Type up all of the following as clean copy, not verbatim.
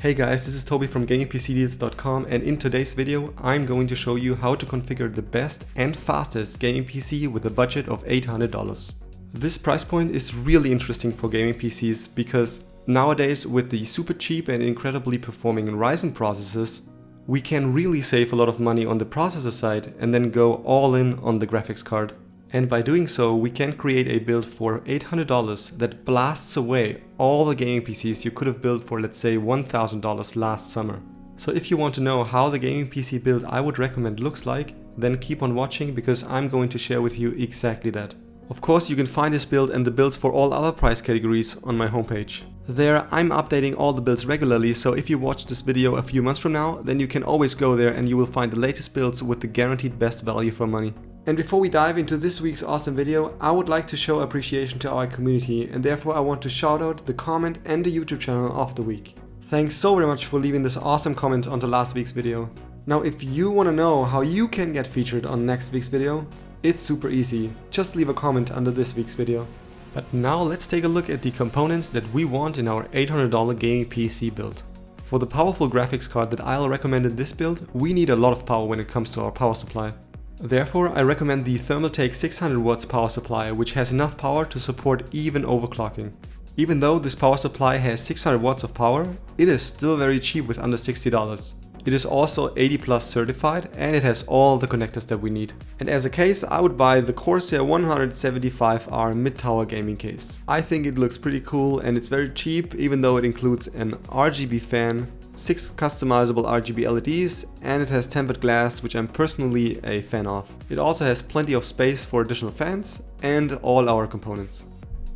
Hey guys, this is Toby from GamingPcDealz.com, and in today's video I'm going to show you how to configure the best and fastest gaming PC with a budget of $800. This price point is really interesting for gaming PCs because nowadays with the super cheap and incredibly performing Ryzen processors, we can really save a lot of money on the processor side and then go all in on the graphics card. And by doing so, we can create a build for $800 that blasts away all the gaming PCs you could have built for, let's say, $1,000 last summer. So if you want to know how the gaming PC build I would recommend looks like, then keep on watching because I'm going to share with you exactly that. Of course, you can find this build and the builds for all other price categories on my homepage. There, I'm updating all the builds regularly, so if you watch this video a few months from now, then you can always go there and you will find the latest builds with the guaranteed best value for money. And before we dive into this week's awesome video, I would like to show appreciation to our community, and therefore I want to shout out the comment and the YouTube channel of the week. Thanks so very much for leaving this awesome comment onto last week's video. Now if you want to know how you can get featured on next week's video, it's super easy. Just leave a comment under this week's video. But now let's take a look at the components that we want in our $800 gaming PC build. For the powerful graphics card that I'll recommend in this build, we need a lot of power when it comes to our power supply. Therefore, I recommend the Thermaltake 600 watts power supply, which has enough power to support even overclocking. Even though this power supply has 600 watts of power, it is still very cheap with under $60. It is also 80 plus certified and it has all the connectors that we need. And as a case, I would buy the Corsair 175R mid-tower gaming case. I think it looks pretty cool and it's very cheap, even though it includes an RGB fan, 6 customizable RGB LEDs, and it has tempered glass, which I'm personally a fan of. It also has plenty of space for additional fans and all our components.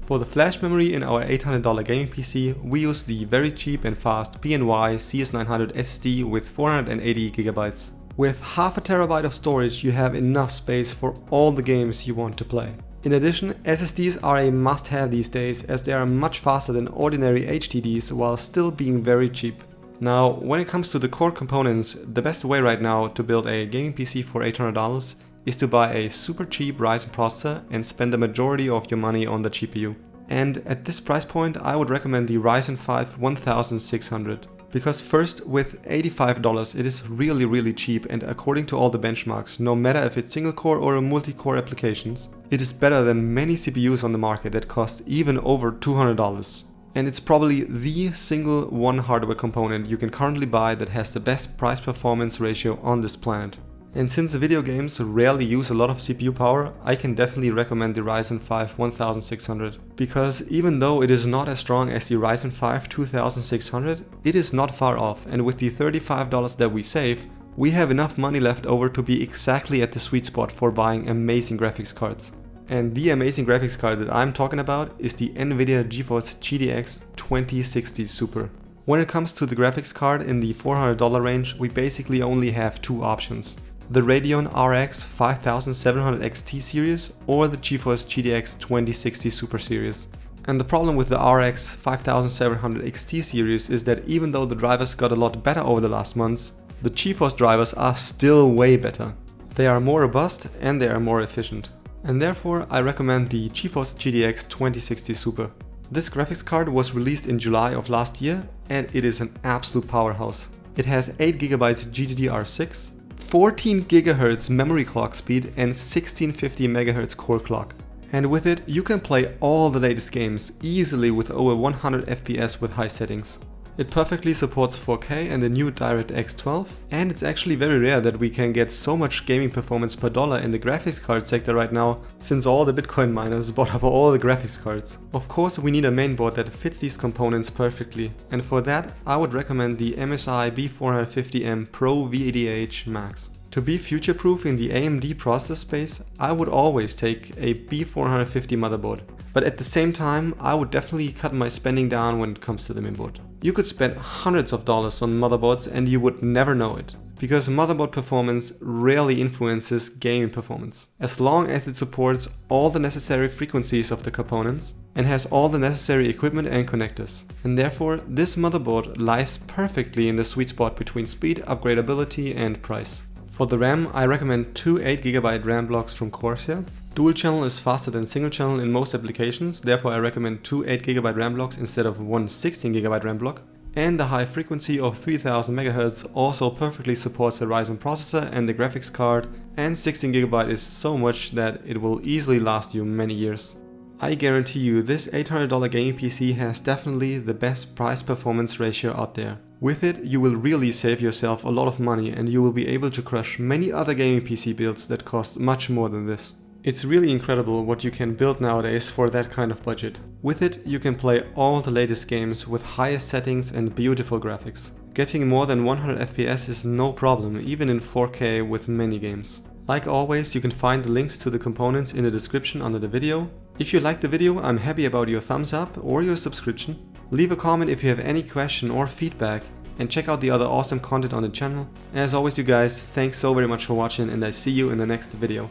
For the flash memory in our $800 gaming PC, we use the very cheap and fast PNY CS900 SSD with 480 GB. With half a terabyte of storage, you have enough space for all the games you want to play. In addition, SSDs are a must-have these days as they are much faster than ordinary HDDs while still being very cheap. Now, when it comes to the core components, the best way right now to build a gaming PC for $800 is to buy a super cheap Ryzen processor and spend the majority of your money on the GPU. And at this price point, I would recommend the Ryzen 5 1600. Because first, with $85 it is really cheap, and according to all the benchmarks, no matter if it's single core or multi-core applications, it is better than many CPUs on the market that cost even over $200. And it's probably the single one hardware component you can currently buy that has the best price performance ratio on this planet. And since video games rarely use a lot of CPU power, I can definitely recommend the Ryzen 5 1600. Because even though it is not as strong as the Ryzen 5 2600, it is not far off, and with the $35 that we save, we have enough money left over to be exactly at the sweet spot for buying amazing graphics cards. And the amazing graphics card that I'm talking about is the NVIDIA GeForce GTX 2060 Super. When it comes to the graphics card in the $400 range, we basically only have two options: the Radeon RX 5700 XT series or the GeForce GTX 2060 Super series. And the problem with the RX 5700 XT series is that even though the drivers got a lot better over the last months, the GeForce drivers are still way better. They are more robust and they are more efficient. And therefore I recommend the GeForce GTX 2060 Super. This graphics card was released in July of last year and it is an absolute powerhouse. It has 8GB GDDR6, 14 GHz memory clock speed and 1650 MHz core clock. And with it you can play all the latest games easily with over 100 FPS with high settings. It perfectly supports 4K and the new DirectX 12, and it's actually very rare that we can get so much gaming performance per dollar in the graphics card sector right now, since all the Bitcoin miners bought up all the graphics cards. Of course, we need a mainboard that fits these components perfectly, and for that I would recommend the MSI B450M Pro V80H Max. To be future-proof in the AMD processor space, I would always take a B450 motherboard. But at the same time, I would definitely cut my spending down when it comes to the mainboard. You could spend hundreds of dollars on motherboards and you would never know it, because motherboard performance rarely influences gaming performance, as long as it supports all the necessary frequencies of the components and has all the necessary equipment and connectors. And therefore, this motherboard lies perfectly in the sweet spot between speed, upgradability and price. For the RAM, I recommend two 8GB RAM blocks from Corsair. Dual channel is faster than single channel in most applications, therefore I recommend two 8GB RAM blocks instead of one 16GB RAM block. and the high frequency of 3000 MHz also perfectly supports the Ryzen processor and the graphics card, and 16GB is so much that it will easily last you many years. I guarantee you this $800 gaming PC has definitely the best price-performance ratio out there. With it, you will really save yourself a lot of money and you will be able to crush many other gaming PC builds that cost much more than this. It's really incredible what you can build nowadays for that kind of budget. With it, you can play all the latest games with highest settings and beautiful graphics. Getting more than 100 FPS is no problem, even in 4K with many games. Like always, you can find the links to the components in the description under the video. If you liked the video, I'm happy about your thumbs up or your subscription. Leave a comment if you have any question or feedback, and check out the other awesome content on the channel. As always, you guys, thanks so very much for watching, and I see you in the next video.